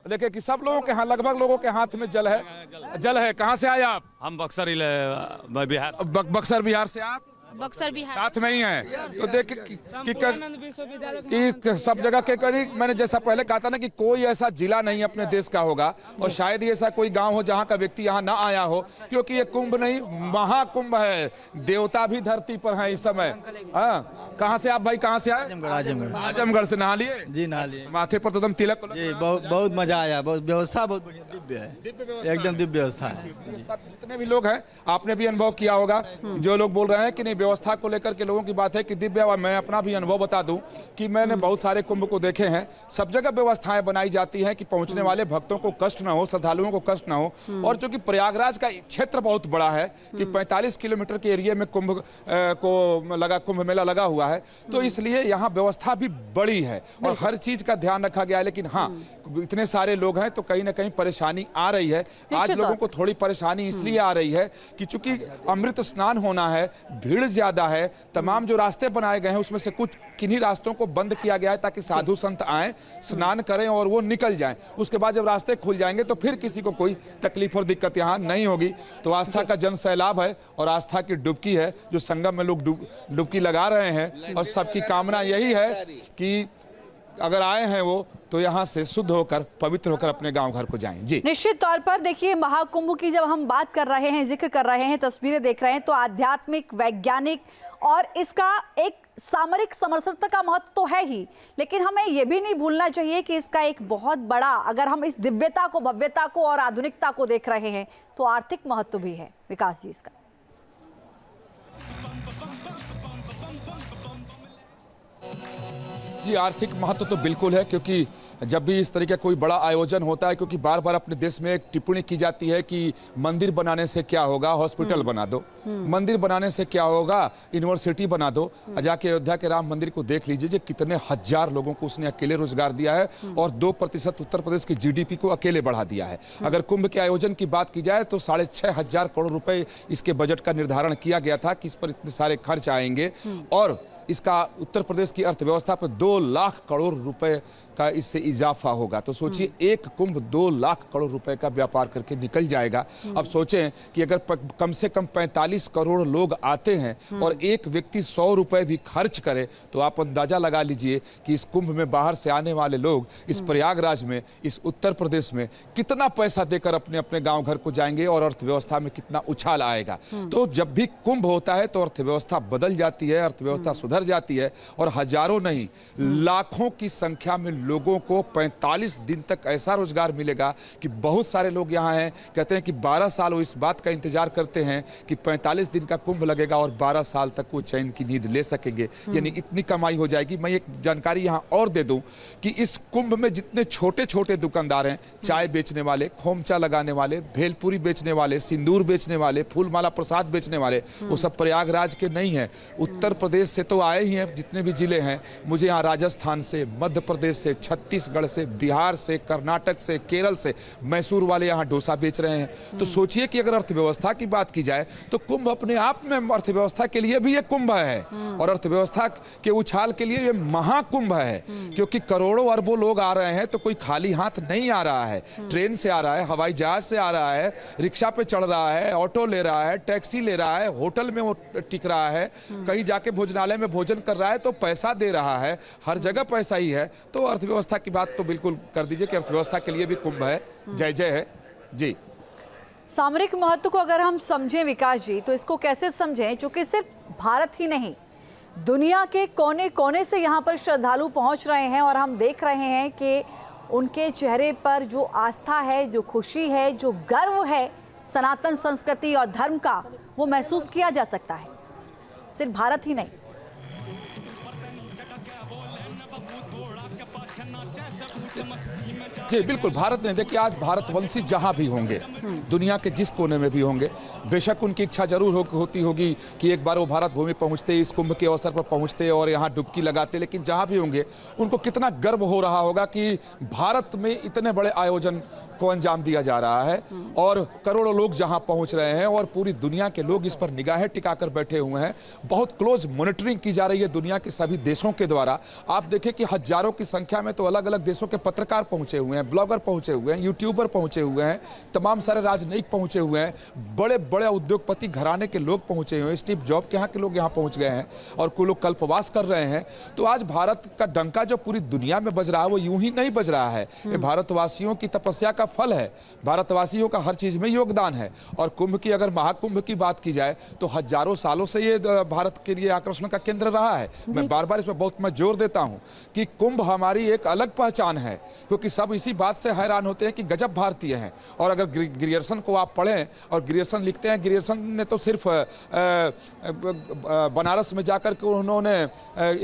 देखिए कि सब लोगों के हाथ, लगभग लोगों के हाथ में जल है। जल है। कहाँ से आए आप? हम बक्सर बिहार। बक्सर बिहार से आप? बक्सर बिहार साथ में ही हैं। तो देखिए कि सब जगह के करीब, मैंने जैसा पहले कहा था ना कि कोई ऐसा जिला नहीं अपने देश का होगा और शायद ही ऐसा कोई गांव हो जहां का व्यक्ति यहां ना आया हो, क्योंकि ये कुंभ नहीं महाकुंभ है। देवता भी धरती पर हैं इस समय। हाँ, कहाँ से आप भाई? कहाँ से आए? आजमगढ़। आजमगढ़ से। नहा लिए? जी नहा लिए। माथे पर तो एकदम तिलक जी बहुत मजा आया। बहुत व्यवस्था बहुत बढ़िया, दिव्य है, एकदम दिव्य व्यवस्था है। सब जितने भी लोग हैं, आपने भी अनुभव किया होगा। जो लोग बोल रहे हैं कि नहीं व्यवस्था को लेकर के लोगों की बात है कि दिव्य, मैं अपना भी अनुभव बता दूं कि मैंने बहुत सारे कुंभ को देखे हैं। सब जगह व्यवस्थाएं बनाई जाती हैं कि पहुंचने वाले भक्तों को कष्ट ना हो, श्रद्धालुओं को कष्ट ना हो। और चूंकि प्रयागराज का क्षेत्र बहुत बड़ा है कि 45 किलोमीटर के एरिया में कुंभ मेला लगा हुआ है, तो इसलिए यहाँ व्यवस्था भी बड़ी है और हर चीज का ध्यान रखा गया है। लेकिन हाँ, इतने सारे लोग हैं तो कहीं ना कहीं परेशानी आ रही है। आज लोगों को थोड़ी परेशानी इसलिए आ रही है कि चूंकि अमृत स्नान होना है, भीड़ ज्यादा है। तमाम जो रास्ते बनाए गए हैं उसमें से कुछ किन्हीं रास्तों को बंद किया गया है ताकि साधु संत आए, स्नान करें और वो निकल जाएं। उसके बाद जब रास्ते खुल जाएंगे तो फिर किसी को कोई तकलीफ और दिक्कत यहाँ नहीं होगी। तो आस्था का जन सैलाब है और आस्था की डुबकी है जो संगम में लोग डुबकी लगा रहे हैं। और सबकी कामना यही है कि अगर आए हैं वो तो यहाँ से शुद्ध होकर, पवित्र होकर अपने गांव घर को जाएं। जी निश्चित तौर पर देखिए, महाकुंभ की जब हम बात कर रहे हैं, जिक्र कर रहे हैं, तस्वीरें देख रहे हैं, तो आध्यात्मिक, वैज्ञानिक और इसका एक सामरिक समरसता का महत्व तो है ही, लेकिन हमें यह भी नहीं भूलना चाहिए कि इसका एक बहुत बड़ा, अगर हम इस दिव्यता को, भव्यता को और आधुनिकता को देख रहे हैं तो आर्थिक महत्व भी है। विकास जी, इसका जी आर्थिक महत्व तो बिल्कुल है, क्योंकि जब भी इस तरीके का कोई बड़ा आयोजन होता है, क्योंकि बार बार अपने देश में एक टिप्पणी की जाती है कि मंदिर बनाने से क्या होगा, हॉस्पिटल बना दो। मंदिर बनाने से क्या होगा, यूनिवर्सिटी बना दो। जाके अयोध्या के राम मंदिर को देख लीजिए, कितने हजार लोगों को उसने अकेले रोजगार दिया है और 2% उत्तर प्रदेश की जीडीपी को अकेले बढ़ा दिया है। अगर कुंभ के आयोजन की बात की जाए तो 6,500 करोड़ रुपए इसके बजट का निर्धारण किया गया था कि इस पर इतने सारे खर्च आएंगे और इसका उत्तर प्रदेश की अर्थव्यवस्था पर 2 लाख करोड़ रुपए का इससे इजाफा होगा। तो सोचिए, एक कुंभ 2 लाख करोड़ रुपए का व्यापार करके निकल जाएगा। अब सोचें कि अगर कम से कम 45 करोड़ लोग आते हैं और एक व्यक्ति 100 रुपए भी खर्च करे तो आप अंदाजा लगा लीजिए कि इस कुंभ में बाहर से आने वाले लोग इस प्रयागराज में, इस उत्तर प्रदेश में कितना पैसा देकर अपने अपने गांव घर को जाएंगे और अर्थव्यवस्था में कितना उछाल आएगा। तो जब भी कुंभ होता है तो अर्थव्यवस्था बदल जाती है, अर्थव्यवस्था सुधर जाती है और हजारों नहीं लाखों की संख्या में लोगों को 45 दिन तक ऐसा रोजगार मिलेगा कि बहुत सारे लोग यहाँ हैं, कहते हैं कि 12 साल वो इस बात का इंतजार करते हैं कि 45 दिन का कुंभ लगेगा और 12 साल तक वो चैन की नींद ले सकेंगे। यानी इतनी कमाई हो जाएगी। मैं एक जानकारी यहाँ और दे दूं कि इस कुंभ में जितने छोटे छोटे दुकानदार हैं, चाय बेचने वाले, खोमचा लगाने वाले, भेलपुरी बेचने वाले, सिंदूर बेचने वाले, फूलमाला प्रसाद बेचने वाले, वो सब प्रयागराज के नहीं है, उत्तर प्रदेश से तो आए ही हैं। जितने भी जिले हैं, मुझे यहाँ राजस्थान से, मध्य प्रदेश से, छत्तीसगढ़ से, बिहार से, कर्नाटक से, केरल से, मैसूर वाले यहाँ डोसा बेच रहे हैं। तो सोचिए कि अगर अर्थव्यवस्था की बात की जाए तो कुंभ अपने आप में अर्थव्यवस्था के लिए भी एक कुंभ है और अर्थव्यवस्था के उछाल के लिए ये महाकुंभ है, क्योंकि करोड़ों अरबों लोग आ रहे हैं तो कोई खाली हाथ नहीं आ रहा है। ट्रेन से आ रहा है, हवाई जहाज से आ रहा है, रिक्शा पे चढ़ रहा है, ऑटो ले रहा है, टैक्सी ले रहा है, होटल में वो टिक रहा है, कहीं जाके भोजनालय में भोजन कर रहा है तो पैसा दे रहा है, हर जगह पैसा ही है। तो अर्थव्यवस्था की बात तो बिल्कुल कर दीजिए कि अर्थव्यवस्था के लिए भी कुंभ है। जय जय है जी। सामरिक महत्व को अगर हम समझें विकास जी, तो इसको कैसे समझें, क्योंकि सिर्फ भारत ही नहीं, दुनिया के कोने कोने से यहाँ पर श्रद्धालु पहुँच रहे हैं और हम देख रहे हैं कि उनके चेहरे पर जो आस्था है, जो खुशी है, जो गर्व है सनातन संस्कृति और धर्म का, वो महसूस किया जा सकता है। सिर्फ भारत ही नहीं। जी बिल्कुल, भारत ने, देखिए आज भारतवंशी जहां भी होंगे, दुनिया के जिस कोने में भी होंगे, बेशक उनकी इच्छा जरूर होती होगी कि एक बार वो भारत भूमि पहुंचते, इस कुंभ के अवसर पर पहुंचते और यहाँ डुबकी लगाते, लेकिन जहां भी होंगे उनको कितना गर्व हो रहा होगा कि भारत में इतने बड़े आयोजन को अंजाम दिया जा रहा है और करोड़ों लोग जहां पहुंच रहे हैं और पूरी दुनिया के लोग इस पर निगाहें टिकाकर बैठे हुए हैं। बहुत क्लोज मॉनिटरिंग की जा रही है दुनिया के सभी देशों के द्वारा। आप देखें कि हजारों की संख्या में तो अलग अलग देशों के पत्रकार पहुंचे हुए हैं। हैं, ब्लॉगर पहुंचे हुए हैं, यूट्यूबर पहुंचे हुए हैं, तमाम सारे राजनयिक पहुंचे हुए हैं, बड़े बड़े उद्योगपति घराने के लोग पहुंचे हुए हैं, स्टीव जॉब के यहाँ के लोग यहाँ पहुंच गए हैं और कुछ लोग कल्पवास कर रहे हैं। तो आज भारत का डंका जो पूरी दुनिया में बज रहा है वो यूं ही नहीं बज रहा है, ये भारतवासियों की तपस्या का फल है, भारतवासियों का हर चीज में योगदान है। और कुंभ की अगर महाकुंभ की बात की जाए तो हजारों सालों से ये भारत के लिए आकर्षण का केंद्र रहा है। मैं बार बार इसमें बहुत जोर देता हूं कि कुंभ हमारी एक अलग पहचान है, क्योंकि सब इसी बात से हैरान होते हैं कि गजब भारतीय हैं। और अगर ग्रियर्सन को आप पढ़ें, और ग्रियर्सन लिखते हैं, ग्रियर्सन ने तो सिर्फ बनारस में जाकर के उन्होंने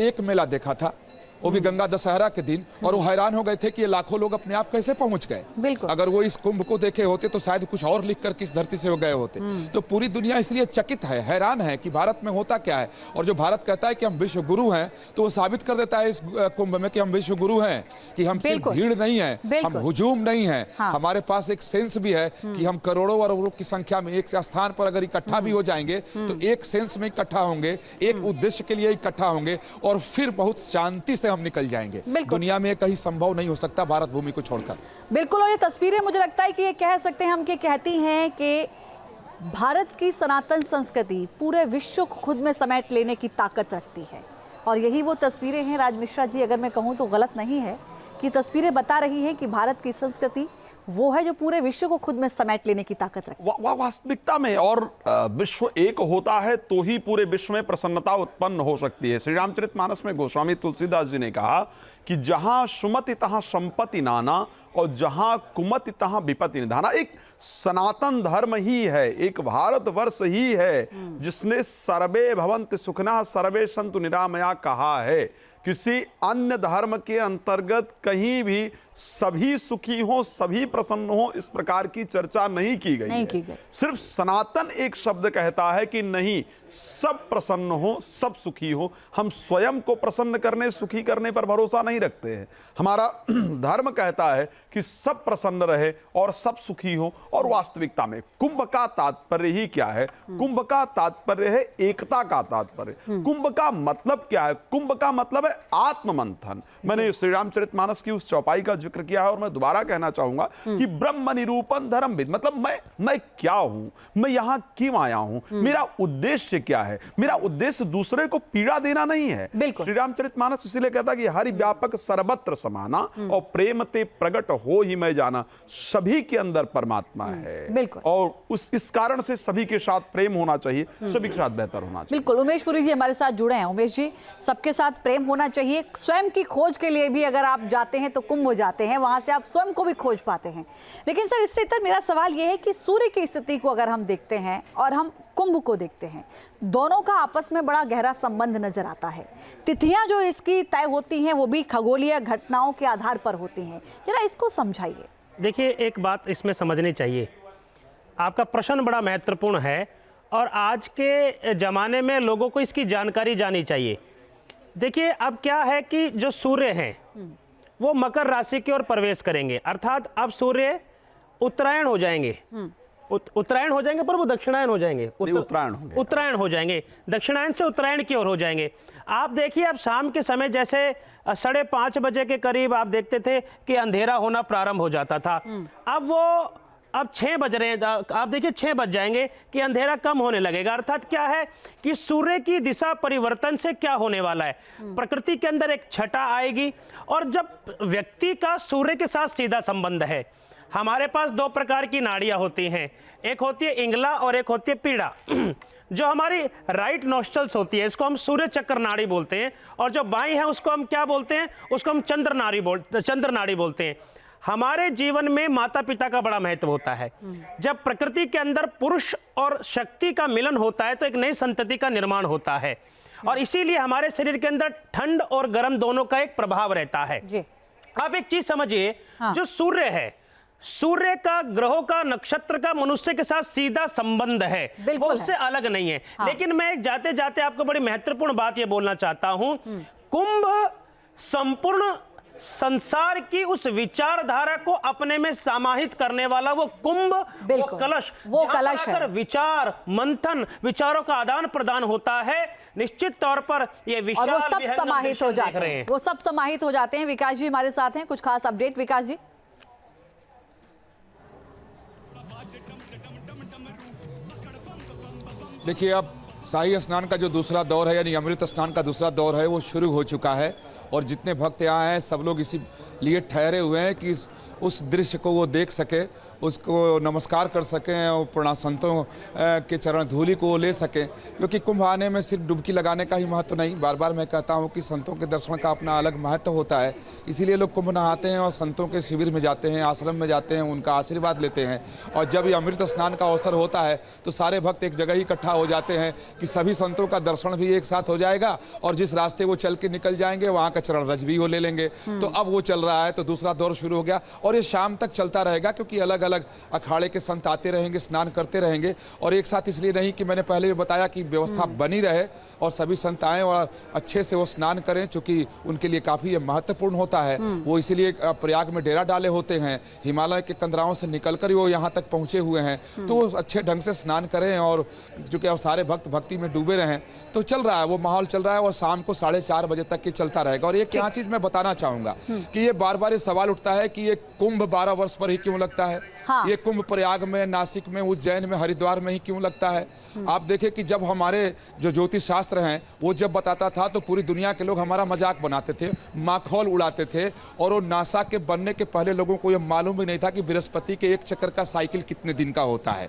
एक मेला देखा था, वो भी गंगा दशहरा के दिन, और वो हैरान हो गए थे कि ये लाखों लोग अपने आप कैसे पहुंच गए। बिल्कुल। अगर वो इस कुंभ को देखे होते तो शायद कुछ और लिख कर किस धरती से हो गए होते। तो पूरी दुनिया इसलिए चकित है, हैरान है कि भारत में होता क्या है। और जो भारत कहता है कि हम विश्व गुरु हैं, तो वो साबित कर देता है इस कुंभ में कि हम विश्व गुरु हैं, कि हम सिर्फ भीड़ नहीं है, हम हुजूम नहीं है। हाँ। हमारे पास एक सेंस भी है कि हम करोड़ों अरबों की संख्या में एक स्थान पर अगर इकट्ठा भी हो जाएंगे तो एक सेंस में इकट्ठा होंगे, एक उद्देश्य के लिए इकट्ठा होंगे, और फिर बहुत शांति से हम निकल जाएंगे। दुनिया में कहीं संभव नहीं हो सकता भारत भूमि को छोड़कर। बिल्कुल। और ये तस्वीरें मुझे लगता है कि ये कह सकते हैं हम कि कहती हैं कि भारत की सनातन संस्कृति पूरे विश्व को खुद में समेट लेने की ताकत रखती है। और यही वो तस्वीरें हैं राज मिश्रा जी, अगर मैं कहूँ तो गलत नहीं है कि तस्वीरें बता रही हैं कि भारत की संस्कृति वो है जो पूरे विश्व को खुद में समेट लेने की ताकत रखती है। वास्तविकता में और विश्व एक होता है तो ही पूरे विश्व में प्रसन्नता उत्पन्न हो सकती है। श्री रामचरितमानस में गोस्वामी तुलसीदास जी ने कहा कि जहां सुमति तहां संपत्ति नाना, और जहां कुमति तहां विपत्ति निधाना। एक सनातन धर्म ही है, एक भारतवर्ष ही है जिसने सर्वे भवन्ति सुखिनः सर्वे सन्तु निरामया कहा है। किसी अन्य धर्म के अंतर्गत कहीं भी सभी सुखी हो, सभी प्रसन्न हो, इस प्रकार की चर्चा नहीं की गई है। सिर्फ सनातन एक शब्द कहता है कि नहीं, सब प्रसन्न हो, सब सुखी हो। हम स्वयं को प्रसन्न करने, सुखी करने पर भरोसा नहीं रखते हैं। हमारा धर्म कहता है कि सब प्रसन्न रहे और सब सुखी हो। और वास्तविकता में कुंभ का तात्पर्य ही क्या है? कुंभ का तात्पर्य है एकता का तात्पर्य। कुंभ का मतलब क्या है? कुंभ का मतलब है आत्ममंथन। मैंने श्री रामचरितमानस की उस चौपाई का जिक्र किया है और मैं दोबारा कहना चाहूंगा कि ब्रह्म निरूपण धर्मविद, मतलब मैं क्या हूं, मैं यहां क्यों आया हूं, मेरा उद्देश्य क्या है? मेरा उद्देश्य दूसरे को पीड़ा देना नहीं है। श्री रामचरितमानस इसीलिए कहता है कि हरि व्यापक सर्वत्र समाना, और प्रेम ते प्रगट हो ही मैं जाना। सभी के अंदर परमात्मा है, और इस कारण से सभी के साथ प्रेम होना चाहिए, सभी के साथ बेहतर होना चाहिए। बिल्कुल। उमेश पुरी जी हमारे साथ जुड़े हैं। उमेश जी, सबके साथ प्रेम होना चाहिए। स्वयं की खोज के लिए भी अगर आप जाते हैं तो कुंभ हो जाते हैं, वहां से आप स्वयं को भी खोज पाते हैं। लेकिन सर, इससे इतर मेरा सवाल यह है कि सूर्य की स्थिति को अगर हम देखते हैं और हम कुंभ को देखते हैं, दोनों का आपस में बड़ा गहरा संबंध नजर आता है। तिथियां जो इसकी तय होती हैं वो भी खगोलीय घटनाओं के आधार पर होती हैं। जरा इसको समझाइए। देखिए, एक बात इसमें समझनी चाहिए, आपका प्रश्न बड़ा महत्वपूर्ण है और आज के ज़माने में लोगों को इसकी जानकारी जानी चाहिए। देखिए, अब क्या है कि जो सूर्य हैं वो मकर राशि की ओर प्रवेश करेंगे, अर्थात अब सूर्य उत्तरायण हो जाएंगे। उत्तरायण हो जाएंगे पर वो दक्षिणायन हो जाएंगे, उत्तरायण हो जाएंगे, दक्षिणायन से उत्तरायण की ओर हो जाएंगे। आप देखिए, अब शाम के समय जैसे 5:30 बजे के करीब आप देखते थे कि अंधेरा होना प्रारंभ हो जाता था। अब 6 बज रहे हैं, आप देखिए 6 बज जाएंगे कि अंधेरा कम होने लगेगा। अर्थात क्या है कि सूर्य की दिशा परिवर्तन से क्या होने वाला है, प्रकृति के अंदर एक छटा आएगी। और जब व्यक्ति का सूर्य के साथ सीधा संबंध है, हमारे पास 2 प्रकार की नाड़ियां होती हैं, एक होती है इंगला और एक होती है पीड़ा। जो हमारी राइट नोस्ट्रल्स होती है, इसको हम सूर्य चक्र नाड़ी बोलते हैं, और जो बाईं है उसको हम क्या बोलते हैं? उसको हम चंद्र नाड़ी बोलते हैं। हमारे जीवन में माता पिता का बड़ा महत्व होता है। जब प्रकृति के अंदर पुरुष और शक्ति का मिलन होता है तो एक नई संतति का निर्माण होता है, और इसीलिए हमारे शरीर के अंदर ठंड और गर्म दोनों का एक प्रभाव रहता है। आप एक चीज समझिए, जो सूर्य है, सूर्य का, ग्रहों का, नक्षत्र का मनुष्य के साथ सीधा संबंध है, वो उससे अलग नहीं है। लेकिन मैं जाते जाते आपको बड़ी महत्वपूर्ण बात ये बोलना चाहता हूं, कुंभ संपूर्ण संसार की उस विचारधारा को अपने में समाहित करने वाला वो कुंभ, वो कलश है। विचार मंथन, विचारों का आदान प्रदान होता है। निश्चित तौर पर ये विशाल, और वो सब समाहित हो जाते हैं, वो सब समाहित हो जाते हैं। विकास जी हमारे साथ हैं, कुछ खास अपडेट विकास जी। देखिए, अब शाही स्नान का जो दूसरा दौर है यानी अमृत स्नान का दूसरा दौर है वो शुरू हो चुका है और जितने भक्त यहाँ हैं सब लोग इसी लिए ठहरे हुए हैं कि उस दृश्य को वो देख सके, उसको नमस्कार कर सकें और प्रणाम संतों के चरण धूलि को ले सकें, क्योंकि कुंभ आने में सिर्फ डुबकी लगाने का ही महत्व नहीं, बार बार मैं कहता हूँ कि संतों के दर्शन का अपना अलग महत्व होता है। इसीलिए लोग कुंभ नहाते हैं और संतों के शिविर में जाते हैं, आश्रम में जाते हैं, उनका आशीर्वाद लेते हैं। और जब ये अमृत स्नान का अवसर होता है तो सारे भक्त एक जगह ही इकट्ठा हो जाते हैं कि सभी संतों का दर्शन भी एक साथ हो जाएगा और जिस रास्ते वो चल के निकल जाएंगे वहाँ का चरण रज भी वो ले लेंगे। तो अब वो चल रहा है, तो दूसरा दौर शुरू हो गया और ये शाम तक चलता रहेगा, क्योंकि अलग अलग अखाड़े के संत आते रहेंगे, स्नान करते रहेंगे और एक साथ इसलिए नहीं कि मैंने पहले भी बताया कि व्यवस्था बनी रहे और सभी संत आएँ और अच्छे से वो स्नान करें, चूंकि उनके लिए काफ़ी महत्वपूर्ण होता है। वो इसीलिए प्रयाग में डेरा डाले होते हैं, हिमालय के कंदराओं से निकलकर वो यहाँ तक पहुँचे हुए हैं, तो वो अच्छे ढंग से स्नान करें और चूँकि अब सारे भक्त भक्ति में डूबे रहें। तो चल रहा है, वो माहौल चल रहा है और शाम को 4:30 बजे तक ये चलता रहेगा। और एक यहाँ चीज़ मैं बताना चाहूँगा कि ये बार बार ये सवाल उठता है कि ये कुंभ 12 वर्ष पर ही क्यों लगता है। हाँ। ये कुंभ प्रयाग में, नासिक में, उज्जैन में, हरिद्वार में ही क्यों लगता है। आप देखें कि जब हमारे जो ज्योतिष शास्त्र हैं वो जब बताता था तो पूरी दुनिया के लोग हमारा मजाक बनाते थे, माखौल उड़ाते थे और वो नासा के बनने के पहले लोगों को ये मालूम भी नहीं था कि बृहस्पति के एक चक्कर का साइकिल कितने दिन का होता है।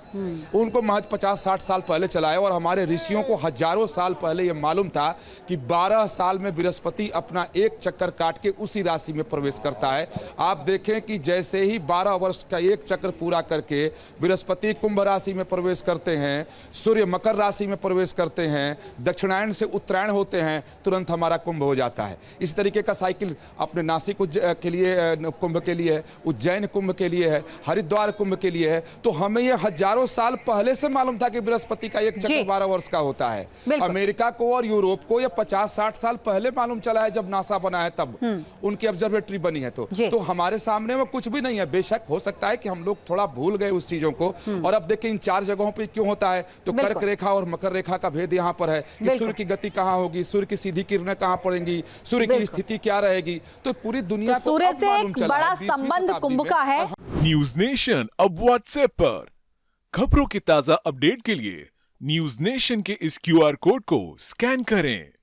उनको महज 50-60 साल पहले चलाया और हमारे ऋषियों को हजारों साल पहले ये मालूम था कि 12 साल में बृहस्पति अपना एक चक्कर काट के उसी राशि में प्रवेश करता है। आप देखें कि जैसे ही 12 वर्ष का एक चक्र पूरा करके बृहस्पति कुंभ राशि में प्रवेश करते हैं, सूर्य मकर राशि में प्रवेश करते हैं, दक्षिणायन से उत्तरायण होते हैं, तुरंत हमारा कुंभ हो जाता है। इस तरीके का साइकिल अपने नासिक के लिए कुंभ के लिए है, उज्जैन कुंभ के लिए है, हरिद्वार कुंभ के लिए है। तो हमें ये हजारों साल पहले से मालूम था कि बृहस्पति का एक चक्र 12 वर्ष का होता है। अमेरिका को और यूरोप को ये 50-60 साल पहले मालूम चला है, जब नासा बना है तब उनकी ऑब्जर्वेटरी बनी है। तो हमारे सामने में कुछ भी नहीं है। बेशक हो सकता है कि हम लोग थोड़ा भूल गए उस चीजों को। और अब देखें इन 4 जगहों पे क्यों होता है, तो कर्क रेखा और मकर रेखा का भेद यहाँ पर है कि सूर्य की गति कहाँ होगी, सूर्य की सीधी किरणें कहाँ पड़ेंगी, सूर्य की स्थिति क्या रहेगी। तो पूरी दुनिया को सूर्य अब से मालूम एक चला है, बड़ा 20वीं संबंध शताब्दी कुंभ में। का है। न्यूज नेशन अब व्हाट्सएप पर खबरों की ताजा अपडेट के लिए न्यूज नेशन के इस QR कोड को स्कैन करें।